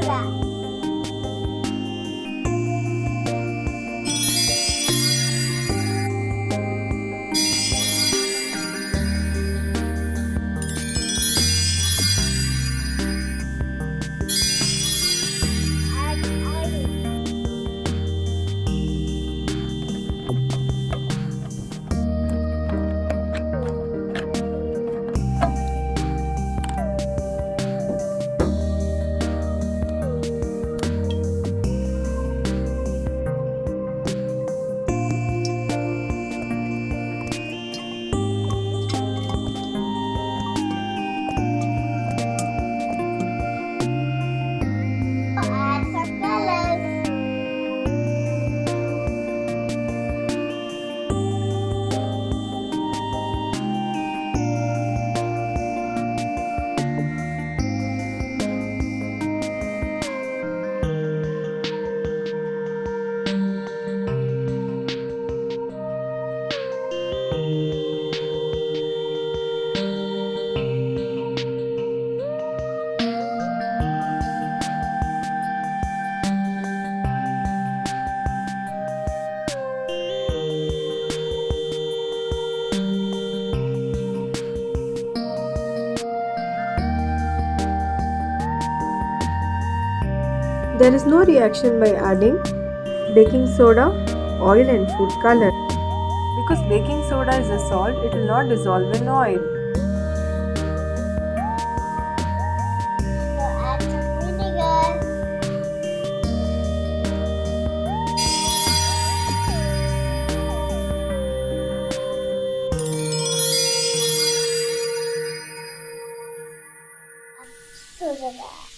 soda. Add oil. Add some colors. There is no reaction by adding baking soda, oil and food color. Because baking soda is a salt, it will not dissolve in oil. So add some vinegar. Soda.